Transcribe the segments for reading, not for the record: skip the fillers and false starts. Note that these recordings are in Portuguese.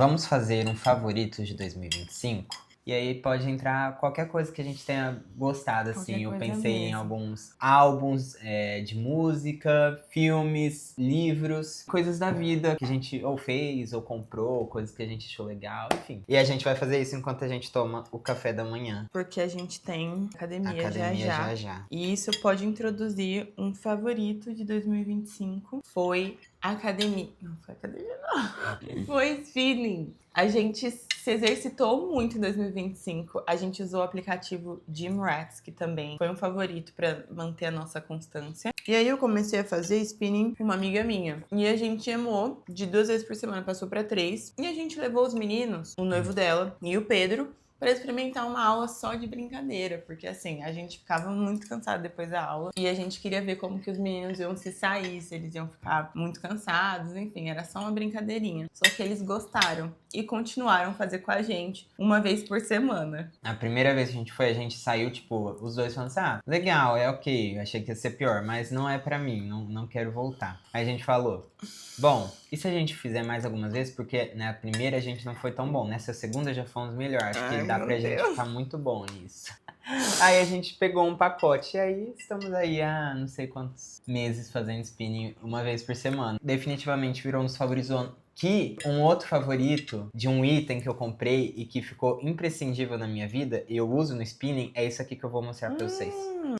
vamos fazer um favorito de 2025? E aí pode entrar qualquer coisa que a gente tenha gostado, assim. Eu pensei em alguns álbuns de música, filmes, livros, coisas da vida que a gente ou fez, ou comprou, coisas que a gente achou legal, enfim. E a gente vai fazer isso enquanto a gente toma o café da manhã. Porque a gente tem academia já já. E isso pode introduzir um favorito de 2025. Foi academia. Não foi academia, não. Foi spinning. A gente se exercitou muito em 2025. A gente usou o aplicativo GymRats, que também foi um favorito para manter a nossa constância. E aí eu comecei a fazer spinning com uma amiga minha. E a gente amou, de 2 vezes por semana passou para 3. E a gente levou os meninos, o noivo dela e o Pedro, para experimentar uma aula só de brincadeira, porque assim, a gente ficava muito cansado depois da aula e a gente queria ver como que os meninos iam se sair, se eles iam ficar muito cansados, enfim, era só uma brincadeirinha. Só que eles gostaram e continuaram a fazer com a gente uma vez por semana. A primeira vez que a gente foi, a gente saiu, tipo, os dois falando assim, legal, é ok, achei que ia ser pior, mas não é pra mim, não quero voltar. Aí a gente falou, bom, e se a gente fizer mais algumas vezes? Porque na primeira a gente não foi tão bom, nessa segunda já fomos melhor, acho que dá pra gente ficar muito bom nisso. Aí a gente pegou um pacote e aí estamos aí há não sei quantos meses fazendo spinning uma vez por semana. Definitivamente virou um dos favoritos do ano. Que um outro favorito de um item que eu comprei e que ficou imprescindível na minha vida, e eu uso no spinning, é isso aqui que eu vou mostrar pra vocês.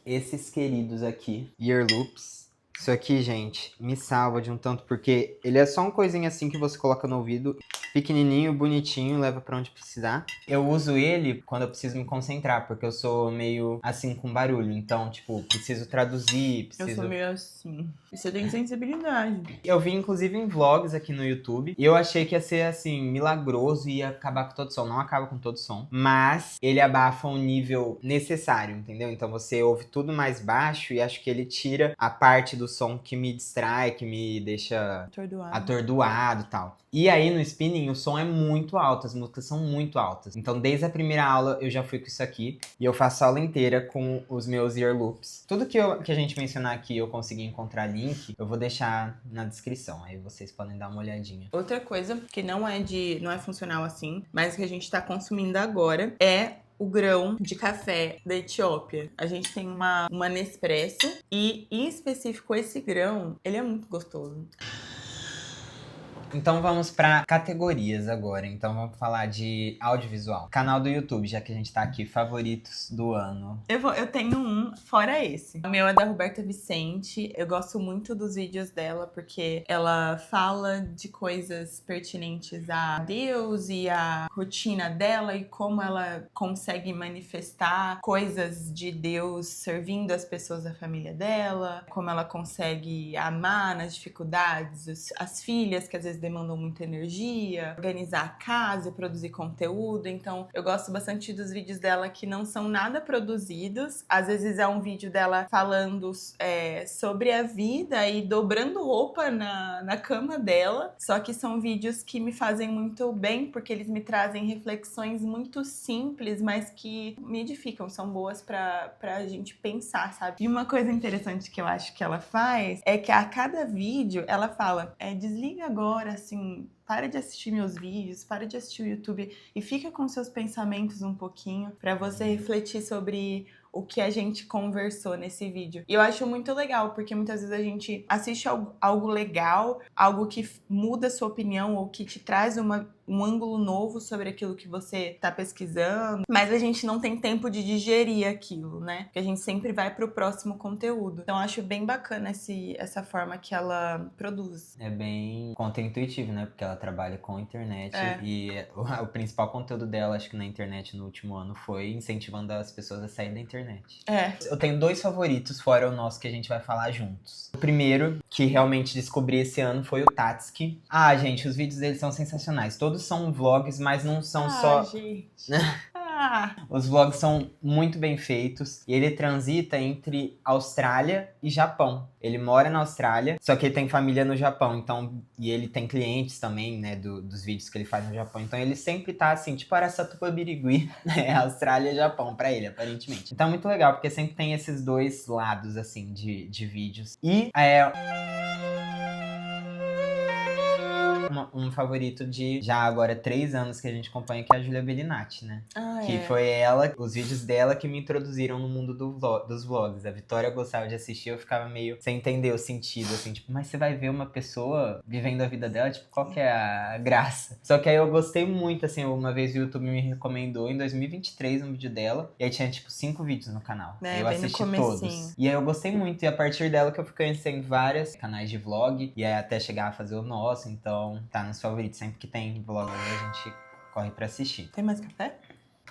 Esses queridos aqui, Ear Loops. Isso aqui, gente, me salva de um tanto, porque ele é só uma coisinha assim que você coloca no ouvido, pequenininho, bonitinho, leva pra onde precisar. Eu uso ele quando eu preciso me concentrar, porque eu sou meio assim com barulho, então, tipo, preciso traduzir, Eu sou meio assim. E você tem sensibilidade. Eu vi, inclusive, em vlogs aqui no YouTube. E eu achei que ia ser, assim, milagroso e ia acabar com todo o som. Não acaba com todo o som. Mas ele abafa um nível necessário, entendeu? Então você ouve tudo mais baixo e acho que ele tira a parte do som que me distrai, que me deixa atordoado e tal. E aí no spinning o som é muito alto, as músicas são muito altas. Então desde a primeira aula eu já fui com isso aqui. E eu faço a aula inteira com os meus ear loops. Tudo que a gente mencionar aqui eu consegui encontrar link, eu vou deixar na descrição. Aí vocês podem dar uma olhadinha. Outra coisa que não é funcional assim, mas que a gente tá consumindo agora é o grão de café da Etiópia. A gente tem uma Nespresso e, em específico, esse grão, ele é muito gostoso. Então vamos para categorias agora. Então vamos falar de audiovisual. Canal do YouTube, já que a gente tá aqui, favoritos do ano. Eu tenho um fora esse. O meu é da Roberta Vicente. Eu gosto muito dos vídeos dela porque ela fala de coisas pertinentes a Deus e a rotina dela e como ela consegue manifestar coisas de Deus servindo as pessoas da família dela, como ela consegue amar nas dificuldades, as filhas que às vezes demandam muita energia, organizar a casa, produzir conteúdo. Então eu gosto bastante dos vídeos dela que não são nada produzidos. Às vezes é um vídeo dela falando sobre a vida e dobrando roupa na cama dela. Só que são vídeos que me fazem muito bem, porque eles me trazem reflexões muito simples, mas que me edificam, são boas pra gente pensar, sabe? E uma coisa interessante que eu acho que ela faz é que a cada vídeo ela fala, desliga agora, assim, para de assistir meus vídeos, para de assistir o YouTube e fica com seus pensamentos um pouquinho para você refletir sobre o que a gente conversou nesse vídeo. E eu acho muito legal, porque muitas vezes a gente assiste algo legal, algo que muda a sua opinião ou que te traz um ângulo novo sobre aquilo que você tá pesquisando, mas a gente não tem tempo de digerir aquilo, né? Porque a gente sempre vai pro próximo conteúdo. Então eu acho bem bacana essa forma que ela produz. É bem contra-intuitivo, né? Porque ela trabalha com internet e o principal conteúdo dela, acho que na internet no último ano, foi incentivando as pessoas a sair da internet. Eu tenho 2 favoritos, fora o nosso, que a gente vai falar juntos. O primeiro, que realmente descobri esse ano, foi o Tatsuki. Gente, os vídeos dele são sensacionais. Todos são vlogs, mas não são só... gente. Os vlogs são muito bem feitos e ele transita entre Austrália e Japão. Ele mora na Austrália, só que ele tem família no Japão, então, e ele tem clientes também, né, dos vídeos que ele faz no Japão. Então ele sempre tá assim, tipo Araçatuba Birigui, né, Austrália e Japão pra ele, aparentemente. Então é muito legal, porque sempre tem esses dois lados, assim, de vídeos. E um favorito de já agora 3 anos que a gente acompanha, que é a Julia Bellinati, né? Que é. foi ela, os vídeos dela que me introduziram no mundo dos vlogs. A Vitória gostava de assistir, eu ficava meio sem entender o sentido, assim, tipo, mas você vai ver uma pessoa vivendo a vida dela, tipo, qual que é a graça? Só que aí eu gostei muito, assim, uma vez o YouTube me recomendou em 2023 um vídeo dela, e aí tinha, tipo, 5 vídeos no canal. É, Aí eu bem no assisti comecinho. todos. E aí eu gostei muito, e a partir dela que eu fui conhecendo vários canais de vlog, e aí até chegar a fazer o nosso, então tá nos favoritos. Sempre que tem vlog a gente corre pra assistir. Tem mais café?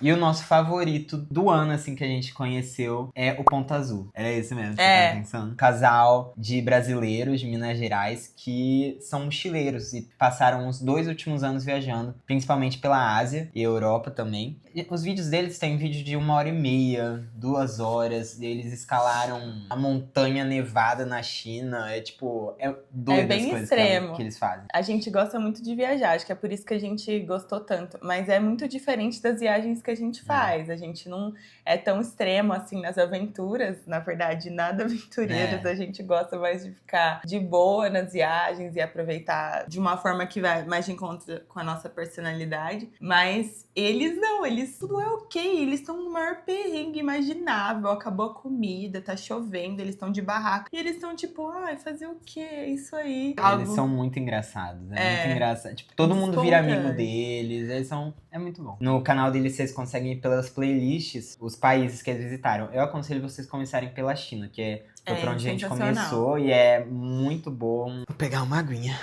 E o nosso favorito do ano, assim, que a gente conheceu é o Ponto Azul. Era esse mesmo, você É. tava pensando? Casal de brasileiros de Minas Gerais que são mochileiros e passaram os 2 últimos anos viajando, principalmente pela Ásia e Europa também. E os vídeos deles têm vídeo de 1h30, 2 horas. Eles escalaram a montanha nevada na China. É tipo, é doido bem as coisas extremo. que eles fazem. A gente gosta muito de viajar, acho que é por isso que a gente gostou tanto. Mas é muito diferente das viagens que a gente faz. A gente não é tão extremo assim nas aventuras. Na verdade, nada aventureiros. A gente gosta mais de ficar de boa nas viagens e aproveitar de uma forma que vai mais de encontro com a nossa personalidade. Mas eles não, eles tudo é ok. Eles estão no maior perrengue imaginável. Acabou a comida, tá chovendo, eles estão de barraca. E eles estão tipo, ai, fazer o quê? Isso aí. Eles são muito engraçados, muito engraçado. Tipo, todo mundo vira amigo deles, eles são... É muito bom. No canal deles, vocês conseguem ir pelas playlists, os países que eles visitaram. Eu aconselho vocês começarem pela China, que foi pra onde a gente começou e é muito bom. Vou pegar uma aguinha.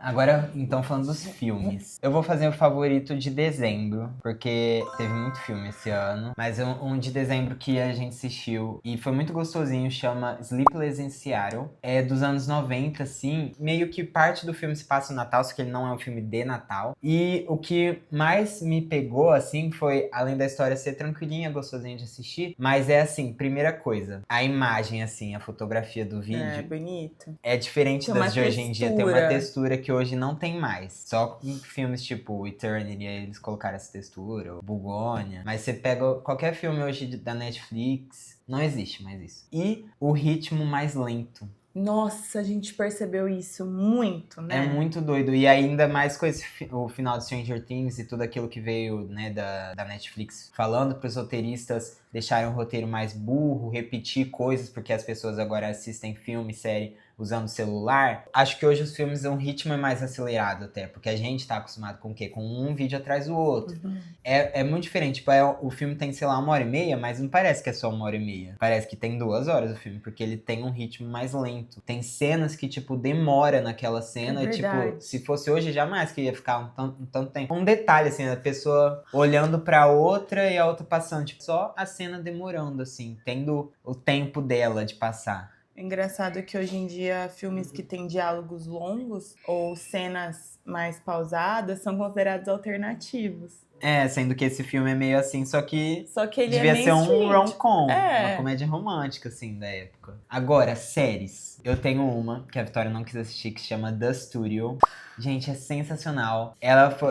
Agora, então, falando dos filmes. Eu vou fazer o favorito de dezembro, porque teve muito filme esse ano. Mas um de dezembro que a gente assistiu e foi muito gostosinho, chama Sleepless in Seattle. É dos anos 90, assim. Meio que parte do filme se passa no Natal, só que ele não é um filme de Natal. E o que mais me pegou, assim, foi, além da história ser tranquilinha, gostosinha de assistir, mas é assim, primeira coisa, a imagem, assim, a fotografia do vídeo. É bonito. É diferente Tem das de hoje em dia, tem uma textura que hoje não tem mais. Só em filmes tipo Eternity, eles colocaram essa textura, ou Bugônia. Mas você pega qualquer filme hoje da Netflix, não existe mais isso. E o ritmo mais lento. Nossa, a gente percebeu isso muito, né? É muito doido. E ainda mais com o final de Stranger Things e tudo aquilo que veio, né, da Netflix falando para os roteiristas deixarem o roteiro mais burro, repetir coisas, porque as pessoas agora assistem filme, série usando o celular. Acho que hoje os filmes, o ritmo é mais acelerado até, porque a gente tá acostumado com o quê? Com um vídeo atrás do outro. É muito diferente. Tipo, o filme tem, sei lá, 1h30, mas não parece que é só 1h30. Parece que tem 2 horas o filme, porque ele tem um ritmo mais lento. Tem cenas que, tipo, demora naquela cena. E, tipo, se fosse hoje, jamais que ia ficar um tanto tempo. Um detalhe, assim, a pessoa olhando pra outra e a outra passando. Tipo, só a cena demorando, assim, tendo o tempo dela de passar. É engraçado que hoje em dia filmes que têm diálogos longos ou cenas mais pausadas são considerados alternativos. É, sendo que esse filme é meio assim, só que ele devia ser um rom-com, É. uma comédia romântica, assim, da época. Agora, séries. Eu tenho uma que a Vitória não quis assistir, que se chama The Studio. Gente, é sensacional.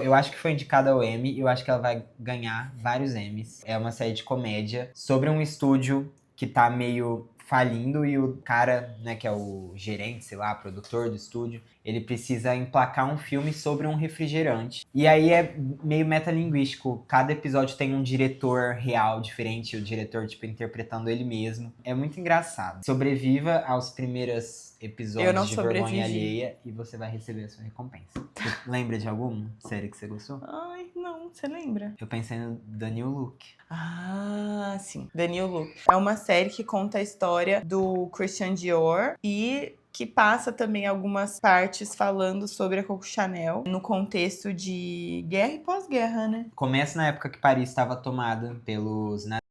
Eu acho que foi indicada ao Emmy e eu acho que ela vai ganhar vários Emmys. É uma série de comédia sobre um estúdio que tá meio falindo e o cara, né, que é o gerente, sei lá, produtor do estúdio, ele precisa emplacar um filme sobre um refrigerante. E aí é meio metalinguístico. Cada episódio tem um diretor real diferente, o diretor, tipo, interpretando ele mesmo. É muito engraçado. Sobreviva aos primeiros episódios de Vergonha Alheia e você vai receber a sua recompensa. Você lembra de alguma série que você gostou? Ai, não. Você lembra? Eu pensei no The New Look. Ah, sim. The New Look. É uma série que conta a história do Christian Dior e que passa também algumas partes falando sobre a Coco Chanel no contexto de guerra e pós-guerra, né? Começa na época que Paris estava tomada pelos nazistas.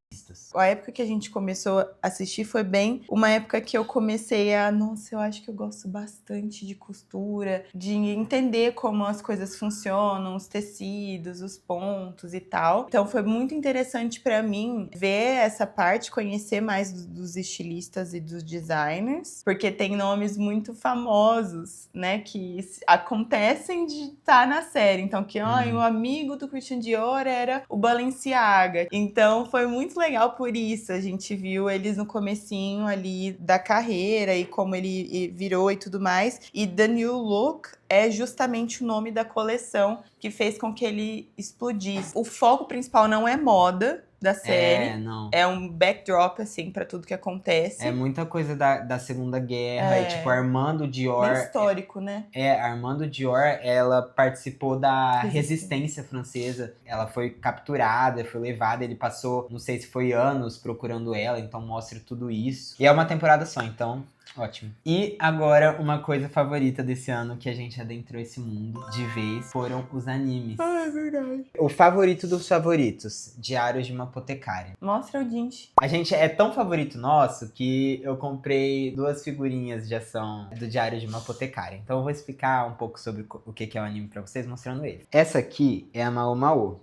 A época que a gente começou a assistir foi bem uma época que eu comecei nossa, eu acho que eu gosto bastante de costura, de entender como as coisas funcionam, os tecidos, os pontos e tal. Então foi muito interessante pra mim ver essa parte, conhecer mais dos estilistas e dos designers, porque tem nomes muito famosos, né, que acontecem de estar na série. Então, o amigo do Christian Dior era o Balenciaga. Então foi muito legal legal por isso. A gente viu eles no comecinho ali da carreira e como ele virou e tudo mais. E The New Look é justamente o nome da coleção que fez com que ele explodisse. O foco principal não é moda da série. Não. É um backdrop, assim, pra tudo que acontece. É muita coisa da Segunda Guerra. E, tipo, Armando Dior... Bem histórico, né? Armando Dior, ela participou da resistência francesa. Ela foi capturada, foi levada. Ele passou, não sei se foi anos procurando ela. Então mostra tudo isso. E é uma temporada só, então... Ótimo. E agora, uma coisa favorita desse ano que a gente adentrou esse mundo de vez foram os animes. Ah, é verdade. O favorito dos favoritos, Diários de uma Apotecária. Mostra o Jinx. A gente é tão favorito nosso que eu comprei 2 figurinhas de ação do Diário de uma Apotecária. Então eu vou explicar um pouco sobre o que é o anime pra vocês, mostrando ele. Essa aqui é a Mao Mao.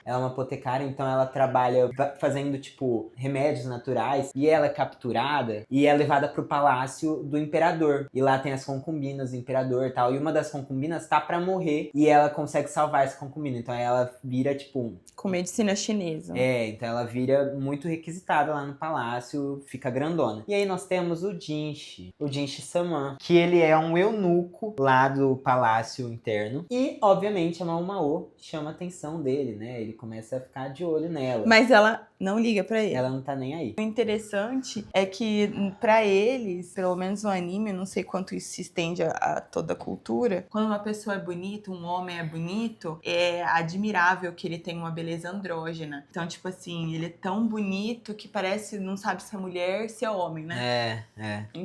Ela é uma apotecária, então ela trabalha fazendo, tipo, remédios naturais. E ela é capturada e é levada pro palácio do imperador. E lá tem as concubinas do imperador e tal. E uma das concubinas tá pra morrer e ela consegue salvar essa concubina. Então ela vira, tipo... Com medicina chinesa. Então ela vira muito requisitada lá no palácio, fica grandona. E aí nós temos o Jinshi-sama, que ele é um eunuco lá do palácio interno. E, obviamente, a Mao Mao chama a atenção dele, né? Ele começa a ficar de olho nela. Mas ela não liga pra ele. Ela não tá nem aí. O interessante é que, pra eles, pelo menos no anime, eu não sei quanto isso se estende a toda a cultura, quando uma pessoa é bonita, um homem é bonito, é admirável que ele tenha uma beleza andrógena. Então, tipo assim, ele é tão bonito que parece, não sabe se é mulher, se é homem, né?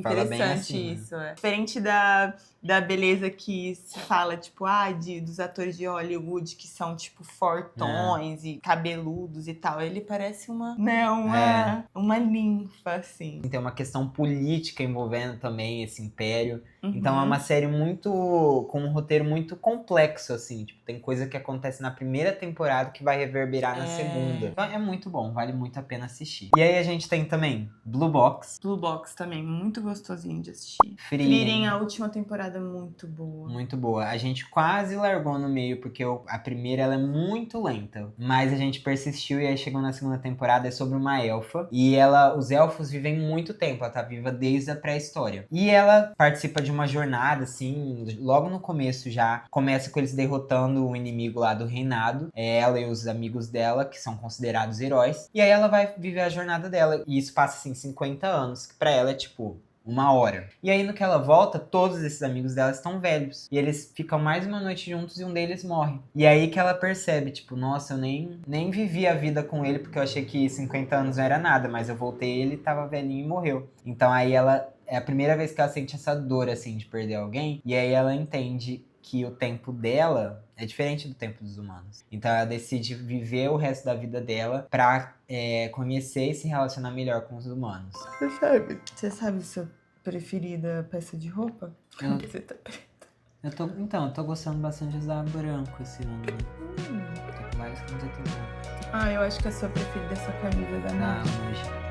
Fala bem Interessante assim, isso, Diferente da beleza que se fala, tipo, dos atores de Hollywood que são, tipo, fortões e cabeludos e tal. Ele parece uma ninfa, assim. Tem uma questão política envolvendo também esse império. Então é uma série com um roteiro muito complexo, assim. Tipo, tem coisa que acontece na primeira temporada que vai reverberar na segunda. Então é muito bom, vale muito a pena assistir. E aí a gente tem também Blue Box. Blue Box também, muito gostosinho de assistir. Frieren, a última temporada, muito boa. Muito boa. A gente quase largou no meio, porque a primeira ela é muito lenta. Mas a gente persistiu e aí chegou na segunda temporada, é sobre uma elfa. E os elfos vivem muito tempo, ela tá viva desde a pré-história. E ela participa de uma jornada, assim, logo no começo já. Começa com eles derrotando o inimigo lá do reinado. Ela e os amigos dela, que são considerados heróis. E aí ela vai viver a jornada dela. E isso passa, assim, 50 anos, que pra ela é, tipo... 1 hora. E aí, no que ela volta, todos esses amigos dela estão velhos. E eles ficam mais uma noite juntos e um deles morre. E aí que ela percebe, tipo, nossa, eu nem vivi a vida com ele, porque eu achei que 50 anos não era nada, mas eu voltei e ele tava velhinho e morreu. Então aí é a primeira vez que ela sente essa dor, assim, de perder alguém. E aí ela entende que o tempo dela é diferente do tempo dos humanos. Então ela decide viver o resto da vida dela pra conhecer e se relacionar melhor com os humanos. Você sabe sua preferida peça de roupa? Camiseta preta. Eu tô gostando bastante de usar branco esse ano. Tô com várias camisetas brancas. Eu acho que a sua preferida é essa camisa da Nike.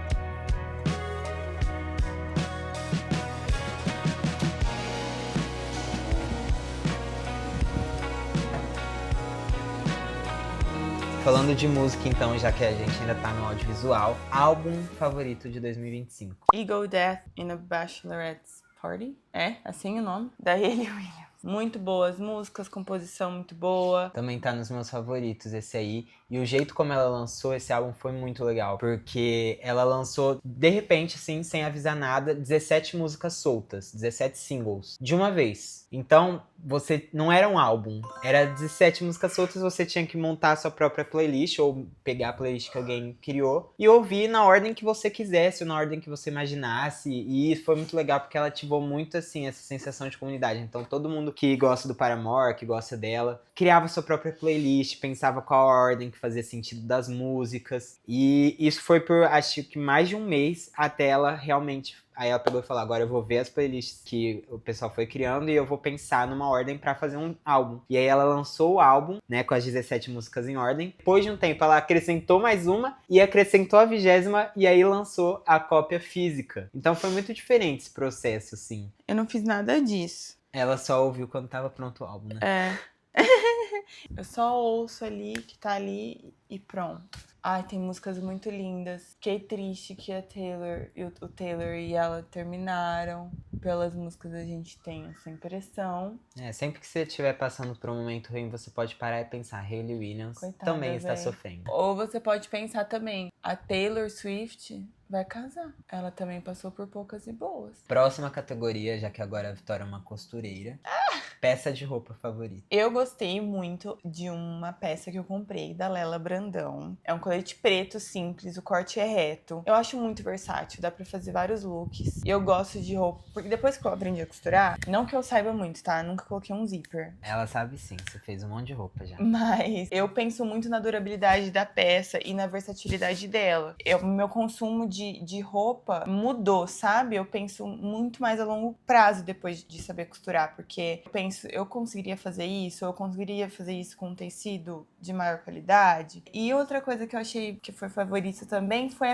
Falando de música, então, já que a gente ainda tá no audiovisual, álbum favorito de 2025. Eagle Death in a Bachelorette's Party. É, assim o nome. Da Hayley Williams. Muito boas músicas, composição muito boa. Também tá nos meus favoritos esse aí. E o jeito como ela lançou esse álbum foi muito legal. Porque ela lançou, de repente, assim, sem avisar nada, 17 músicas soltas. 17 singles. De uma vez. Então, você não era um álbum. Era 17 músicas soltas, você tinha que montar a sua própria playlist. Ou pegar a playlist que alguém criou. E ouvir na ordem que você quisesse, ou na ordem que você imaginasse. E isso foi muito legal, porque ela ativou muito, assim, essa sensação de comunidade. Então, todo mundo que gosta do Paramore, que gosta dela, criava sua própria playlist, pensava qual a ordem que fazia sentido das músicas. E isso foi por, acho que mais de um mês, até ela realmente... Aí ela pegou e falou, agora eu vou ver as playlists que o pessoal foi criando e eu vou pensar numa ordem pra fazer um álbum. E aí ela lançou o álbum, né, com as 17 músicas em ordem. Depois de um tempo ela acrescentou mais uma e acrescentou a 20ª e aí lançou a cópia física. Então foi muito diferente esse processo, assim. Eu não fiz nada disso. Ela só ouviu quando tava pronto o álbum, né? Eu só ouço ali, que tá ali e pronto. Ai, tem músicas muito lindas. Fiquei triste que a Taylor e o Taylor e ela terminaram. Pelas músicas a gente tem essa impressão. Sempre que você estiver passando por um momento ruim, você pode parar e pensar, Hayley Williams Coitada, também está véi. sofrendo. Ou você pode pensar também, a Taylor Swift vai casar. Ela também passou por poucas e boas. Próxima categoria, já que agora a Vitória é uma costureira. Peça de roupa favorita. Eu gostei muito de uma peça que eu comprei da Lela Brandão. É um colete preto simples, o corte é reto. Eu acho muito versátil, dá pra fazer vários looks. E eu gosto de roupa, porque depois que eu aprendi a costurar, não que eu saiba muito, tá? Nunca coloquei um zíper. Ela sabe sim, você fez um monte de roupa já. Mas eu penso muito na durabilidade da peça e na versatilidade dela. Meu consumo de roupa mudou, sabe? Eu penso muito mais a longo prazo depois de saber costurar, porque eu penso, eu conseguiria fazer isso com um tecido de maior qualidade. E outra coisa que eu achei que foi favorita também foi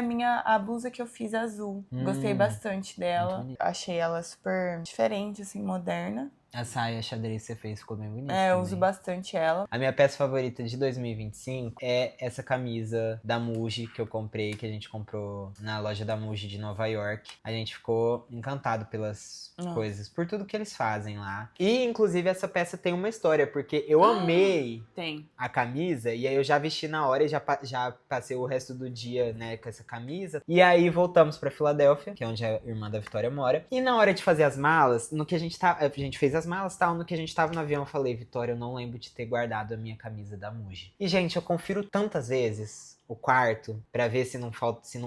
a blusa que eu fiz azul. Gostei bastante dela. Achei ela super diferente, assim, moderna. A saia xadrez que você fez ficou bem bonita. Eu uso bastante ela. A minha peça favorita de 2025 é essa camisa da Muji que eu comprei, que a gente comprou na loja da Muji de Nova York. A gente ficou encantado pelas coisas, por tudo que eles fazem lá. E, inclusive, essa peça tem uma história, porque eu amei a camisa, e aí eu já vesti na hora e já passei o resto do dia, né, com essa camisa. E aí voltamos pra Filadélfia, que é onde a irmã da Vitória mora. E na hora de fazer as malas, no que a gente fez as malas, tal, no que a gente tava no avião, eu falei, Vitória, eu não lembro de ter guardado a minha camisa da Muji. E, gente, eu confiro tantas vezes o quarto pra ver se não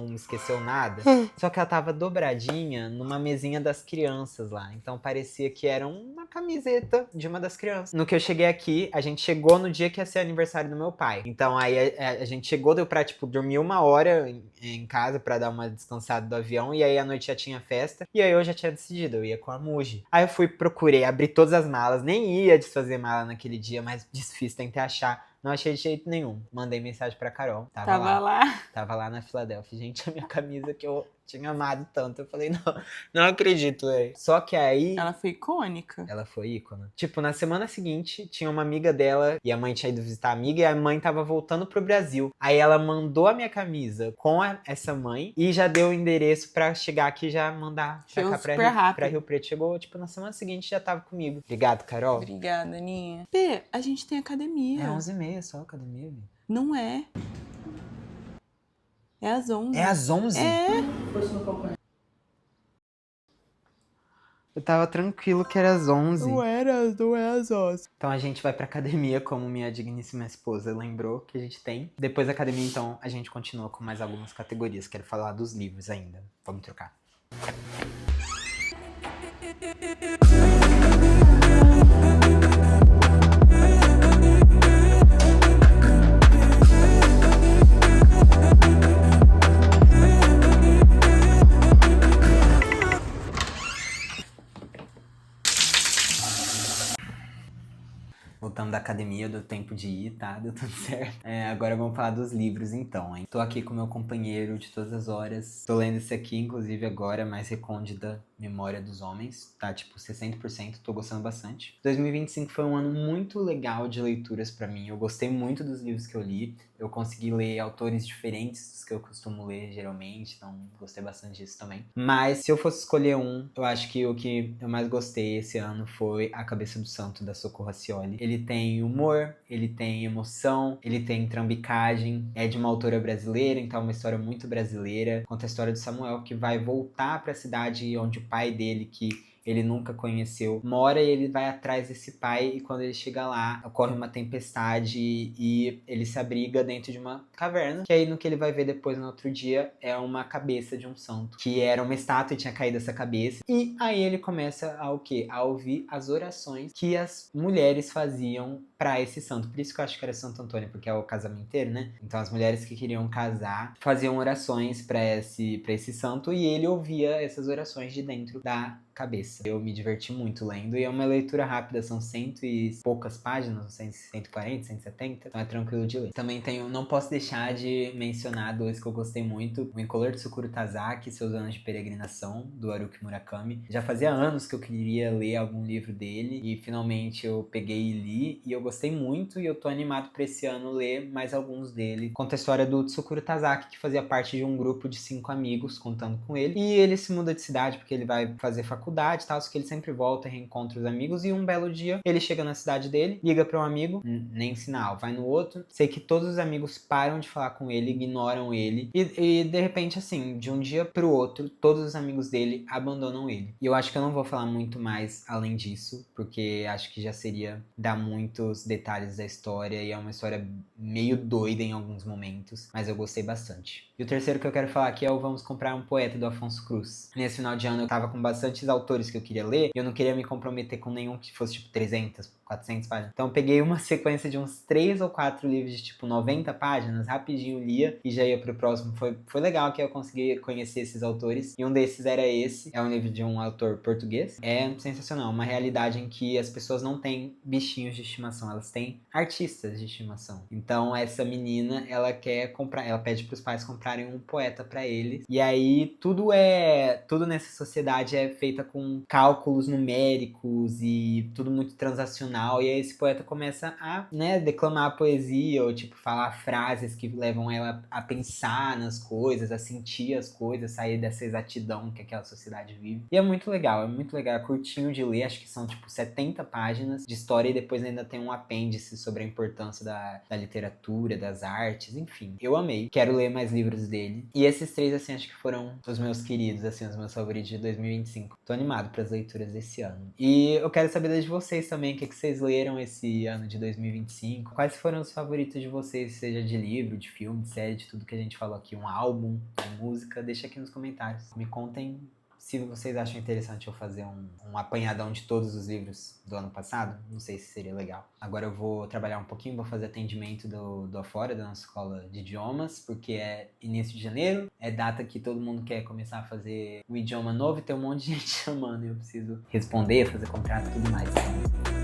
me esqueceu nada. Só que ela tava dobradinha numa mesinha das crianças lá. Então parecia que era uma camiseta de uma das crianças. No que eu cheguei aqui, a gente chegou no dia que ia ser aniversário do meu pai. Então aí a gente chegou, deu pra, tipo, dormir 1 hora em casa pra dar uma descansada do avião. E aí à noite já tinha festa. E aí eu já tinha decidido, eu ia com a Muji. Aí eu procurei, abri todas as malas. Nem ia desfazer mala naquele dia, mas desfiz, tentei achar. Não achei de jeito nenhum. Mandei mensagem pra Carol. Tava lá. Tava lá na Filadélfia. Gente, a minha camisa que eu tinha amado tanto. Eu falei, não acredito, velho. Só que aí... Ela foi icônica. Ela foi ícone. Tipo, na semana seguinte, tinha uma amiga dela e a mãe tinha ido visitar a amiga e a mãe tava voltando pro Brasil. Aí ela mandou a minha camisa com essa mãe e já deu o endereço pra chegar aqui e já mandar pra cá, pra Rio Preto. Chegou, tipo, na semana seguinte já tava comigo. Obrigado, Carol. Obrigada, Aninha. Pê, a gente tem academia. É 11h30 só, academia, velho. Não é. É às 11. É às 11? É. Eu tava tranquilo que era às 11. Não é às 11. Então a gente vai pra academia, como minha digníssima esposa lembrou que a gente tem. Depois da academia, então, a gente continua com mais algumas categorias. Quero falar dos livros ainda. Vamos trocar. Voltando da academia, deu tempo de ir, tá? Deu tudo certo. Agora vamos falar dos livros, então, hein? Tô aqui com meu companheiro de todas as horas. Tô lendo esse aqui, inclusive, agora, Mais Recôndita Memória dos Homens. Tá, tipo, 60%. Tô gostando bastante. 2025 foi um ano muito legal de leituras pra mim. Eu gostei muito dos livros que eu li. Eu consegui ler autores diferentes dos que eu costumo ler, geralmente. Então, gostei bastante disso também. Mas, se eu fosse escolher um, eu acho que o que eu mais gostei esse ano foi A Cabeça do Santo, da Socorro Racioli. Ele tem humor, ele tem emoção, ele tem trambicagem, é de uma autora brasileira, então é uma história muito brasileira. Conta a história do Samuel, que vai voltar para a cidade onde o pai dele, que ele nunca conheceu, mora, e ele vai atrás desse pai, e quando ele chega lá, ocorre uma tempestade e ele se abriga dentro de uma caverna, que aí no que ele vai ver depois no outro dia é uma cabeça de um santo, que era uma estátua e tinha caído essa cabeça, e aí ele começa a ouvir as orações que as mulheres faziam pra esse santo. Por isso que eu acho que era Santo Antônio, porque é o casamenteiro, né? Então as mulheres que queriam casar faziam orações pra esse santo, e ele ouvia essas orações de dentro da cabeça. Eu me diverti muito lendo e é uma leitura rápida, são 100 e poucas páginas, 140, 170, então é tranquilo de ler. Também tenho, não posso deixar de mencionar dois que eu gostei muito, o Incolor Tsukuru Tazaki, Seus Anos de Peregrinação, do Haruki Murakami. Já fazia anos que eu queria ler algum livro dele e finalmente eu peguei e li e eu gostei muito e eu tô animado pra esse ano ler mais alguns dele. Conta a história do Tsukuru Tazaki, que fazia parte de um grupo de 5 amigos, contando com ele, e ele se muda de cidade porque ele vai fazer faculdade e tal, só que ele sempre volta e reencontra os amigos, e um belo dia ele chega na cidade dele, liga para um amigo, nem sinal, vai no outro, sei que todos os amigos param de falar com ele, ignoram ele, e de repente assim, de um dia pro outro, todos os amigos dele abandonam ele. E eu acho que eu não vou falar muito mais além disso, porque acho que já seria dar muitos detalhes da história, e é uma história meio doida em alguns momentos, mas eu gostei bastante. E o terceiro que eu quero falar aqui é o Vamos Comprar um Poeta, do Afonso Cruz. Nesse final de ano eu tava com bastantes autores que eu queria ler, e eu não queria me comprometer com nenhum que fosse tipo 300, 400 páginas. Então eu peguei uma sequência de uns 3 ou 4 livros de tipo 90 páginas, rapidinho lia e já ia pro próximo. Foi legal que eu consegui conhecer esses autores, e um desses era esse. É um livro de um autor português. É sensacional, uma realidade em que as pessoas não têm bichinhos de estimação, elas têm artistas de estimação. Então essa menina, ela quer comprar, ela pede pros pais comprarem um poeta pra eles, e aí tudo nessa sociedade é feita com cálculos numéricos e tudo muito transacional, e aí esse poeta começa a, né, declamar poesia ou tipo falar frases que levam ela a pensar nas coisas, a sentir as coisas, sair dessa exatidão que aquela sociedade vive. E é muito legal, é curtinho de ler, acho que são tipo 70 páginas de história e depois ainda tem um apêndice sobre a importância da literatura, das artes, enfim. Eu amei, quero ler mais livros dele. E esses três, assim, acho que foram os meus queridos, assim, os meus favoritos de 2025. Tô animado para as leituras desse ano. E eu quero saber de vocês também, o que vocês leram esse ano de 2025. Quais foram os favoritos de vocês, seja de livro, de filme, de série, de tudo que a gente falou aqui, um álbum, uma música, deixa aqui nos comentários. Me contem se vocês acham interessante eu fazer um apanhadão de todos os livros do ano passado. Não sei se seria legal. Agora eu vou trabalhar um pouquinho, vou fazer atendimento do Afora, da nossa escola de idiomas, porque é início de janeiro, é data que todo mundo quer começar a fazer um idioma novo e tem um monte de gente chamando e eu preciso responder, fazer contrato e tudo mais.